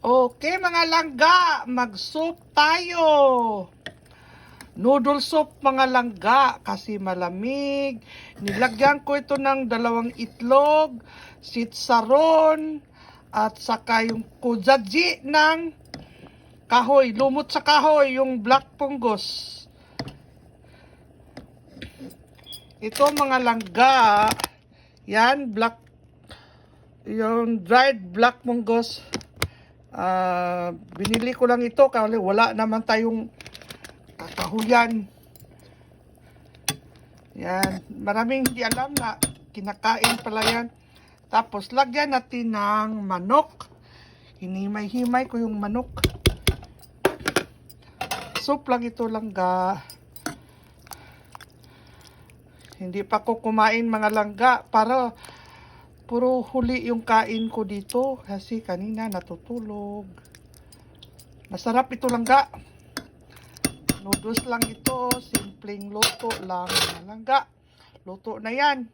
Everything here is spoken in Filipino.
Okay mga langga, mag-soup tayo. Noodle soup mga langga kasi malamig. Nilagyan ko ito ng 2 itlog, sitsaron, at saka yung kujaji ng kahoy. Lumot sa kahoy, yung black punggos. Ito mga langga, yan, yung dried black punggos. Binili ko lang ito kasi wala naman tayong kakahuyan. Yan, maraming hindi alam na kinakain pala yan. Tapos lagyan natin ng manok. Hinimay-himay ko yung manok. Soup lang ito langga. Hindi pa ko kumain mga langga para puro huli yung kain ko dito kasi kanina natutulog. Masarap ito langga. Noodles lang ito, simpleng luto lang langga. Luto na yan.